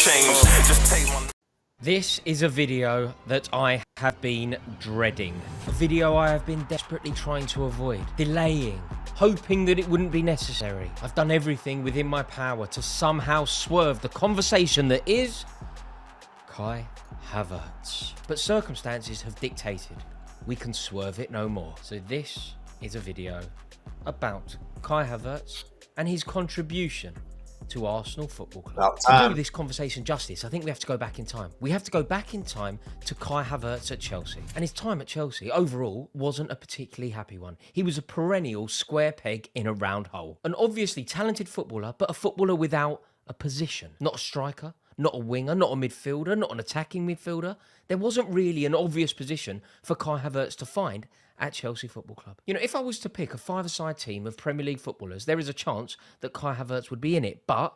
change. Just take one. This is a video that I have been dreading. A video I have been desperately trying to avoid, delaying, hoping that it wouldn't be necessary. I've done everything within my power to somehow swerve the conversation that is Kai Havertz. But circumstances have dictated we can swerve it no more. So this is a video about Kai Havertz and his contribution to Arsenal Football Club. To do this conversation justice, I think we have to go back in time. We have to go back in time to Kai Havertz at Chelsea. And his time at Chelsea, overall, wasn't a particularly happy one. He was a perennial square peg in a round hole. An obviously talented footballer, but a footballer without a position. Not a striker, not a winger, not a midfielder, not an attacking midfielder. There wasn't really an obvious position for Kai Havertz to find at Chelsea Football Club. You know, if I was to pick a five-a-side team of Premier League footballers, there is a chance that Kai Havertz would be in it. But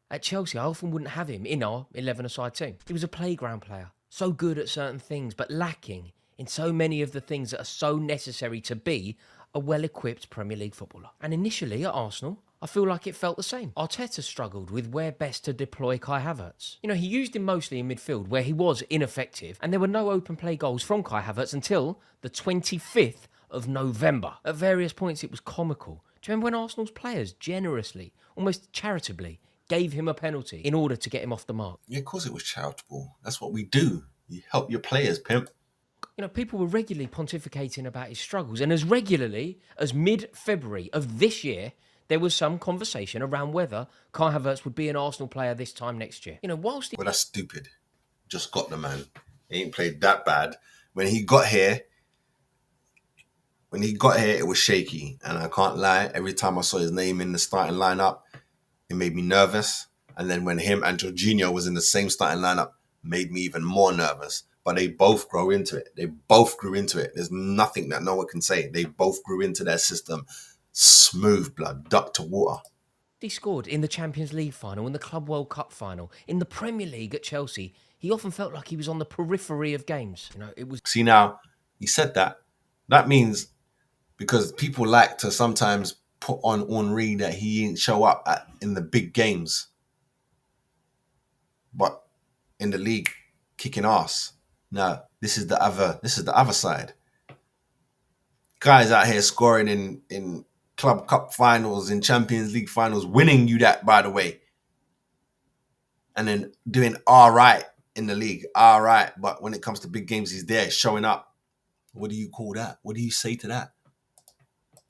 at Chelsea, I often wouldn't have him in our 11-a-side team. He was a playground player, so good at certain things, but lacking in so many of the things that are so necessary to be a well-equipped Premier League footballer. And initially at Arsenal, I feel like it felt the same. Arteta struggled with where best to deploy Kai Havertz. You know, he used him mostly in midfield where he was ineffective, and there were no open play goals from Kai Havertz until the 25th of November. At various points, it was comical. Do you remember when Arsenal's players generously, almost charitably, gave him a penalty in order to get him off the mark? Yeah, of course it was charitable. That's what we do. You help your players, pimp. You know, people were regularly pontificating about his struggles, and as regularly as mid-February of this year, there was some conversation around whether Kai Havertz would be an Arsenal player this time next year. You know, whilst... Well, that's stupid. Just got the man. He ain't played that bad. When he got here, it was shaky. And I can't lie, every time I saw his name in the starting lineup, it made me nervous. And then when him and Jorginho was in the same starting lineup, made me even more nervous. But they both grew into it. There's nothing that no one can say. They both grew into their system. Smooth blood, duck to water. He scored in the Champions League final, in the Club World Cup final, in the Premier League at Chelsea. He often felt like he was on the periphery of games. You know, it was... See now, he said that. That means because people like to sometimes put on Henry that he didn't show up in the big games. But in the league, kicking ass. Now, this is the other side. Guys out here scoring in Club Cup finals, in Champions League finals, winning you that, by the way. And then doing all right in the league, all right. But when it comes to big games, he's there, showing up. What do you call that? What do you say to that? It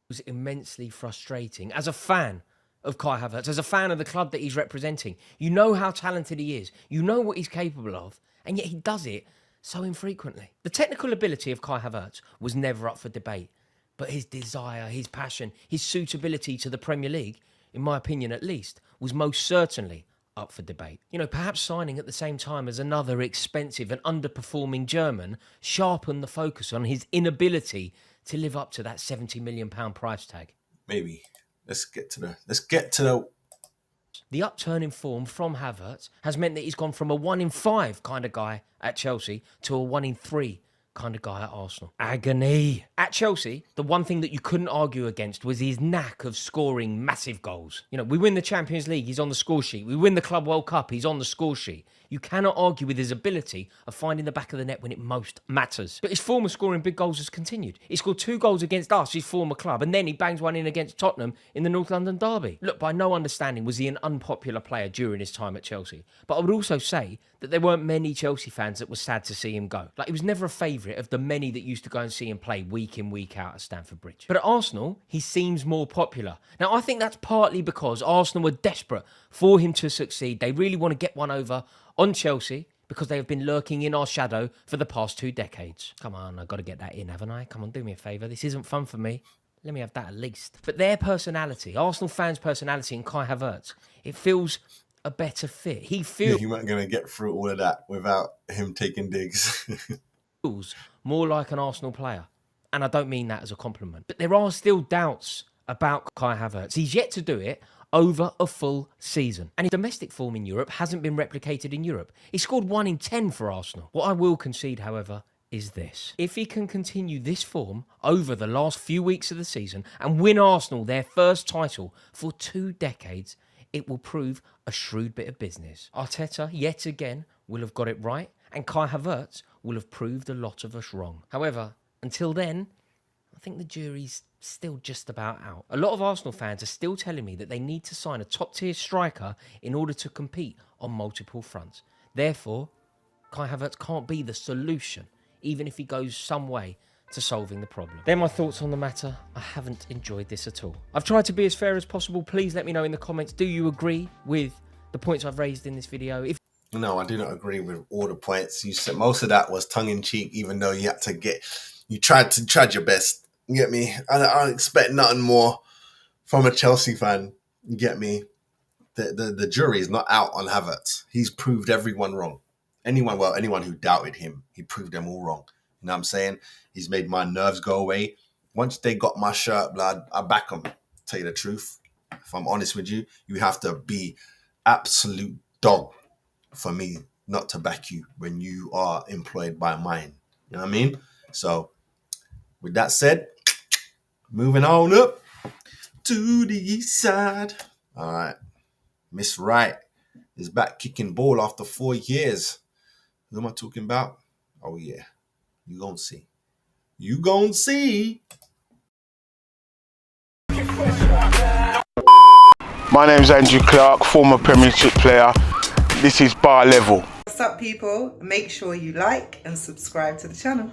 was immensely frustrating. As a fan of Kai Havertz, as a fan of the club that he's representing, you know how talented he is. You know what he's capable of. And yet he does it so infrequently. The technical ability of Kai Havertz was never up for debate. But his desire, his passion, his suitability to the Premier League, in my opinion at least, was most certainly up for debate. You know, perhaps signing at the same time as another expensive and underperforming German sharpened the focus on his inability to live up to that £70 million price tag. Maybe. Let's get to the... The upturn in form from Havertz has meant that he's gone from a 1 in 5 kind of guy at Chelsea to a 1 in 3 kind of guy at Arsenal. Agony. At Chelsea, the one thing that you couldn't argue against was his knack of scoring massive goals. You know, we win the Champions League, he's on the score sheet. We win the Club World Cup, he's on the score sheet. You cannot argue with his ability of finding the back of the net when it most matters. But his form of scoring big goals has continued. He scored 2 goals against us, his former club, and then he bangs one in against Tottenham in the North London derby. Look, by no understanding was he an unpopular player during his time at Chelsea. But I would also say that there weren't many Chelsea fans that were sad to see him go. Like, he was never a favourite of the many that used to go and see him play week in, week out at Stamford Bridge. But at Arsenal, he seems more popular. Now, I think that's partly because Arsenal were desperate for him to succeed. They really want to get one over on Chelsea because they have been lurking in our shadow for the past 2 decades. Come on, I've got to get that in, haven't I? Come on, do me a favour. This isn't fun for me. Let me have that at least. But their personality, Arsenal fans' personality in Kai Havertz, it feels a better fit. He feels... You weren't going to get through all of that without him taking digs. feels more like an Arsenal player. And I don't mean that as a compliment. But there are still doubts about Kai Havertz. He's yet to do it over a full season. And his domestic form in Europe hasn't been replicated in Europe. He scored 1 in 10 for Arsenal. What I will concede, however, is this. If he can continue this form over the last few weeks of the season and win Arsenal their first title for 2 decades, it will prove a shrewd bit of business. Arteta, yet again, will have got it right, and Kai Havertz will have proved a lot of us wrong. However, until then, I think the jury's still just about out. A lot of Arsenal fans are still telling me that they need to sign a top-tier striker in order to compete on multiple fronts. Therefore, Kai Havertz can't be the solution, even if he goes some way to solving the problem. They're my thoughts on the matter. I haven't enjoyed this at all. I've tried to be as fair as possible. Please let me know in the comments, do you agree with the points I've raised in this video? No, I do not agree with all the points. You said most of that was tongue-in-cheek, even though you tried your best. You get me? I don't expect nothing more from a Chelsea fan. You get me? The jury is not out on Havertz. He's proved everyone wrong. Anyone who doubted him, he proved them all wrong. You know what I'm saying? He's made my nerves go away. Once they got my shirt, blood, I back him. Tell you the truth. If I'm honest with you, you have to be absolute dog for me not to back you when you are employed by mine. You know what I mean? So, with that said, moving on up to the east side. All right. Miss Wright is back kicking ball after 4 years. Who am I talking about? Oh, yeah. You gonna see. You gonna see. My name's Andrew Clark, former Premiership player. This is Bar Level. What's up, people? Make sure you like and subscribe to the channel.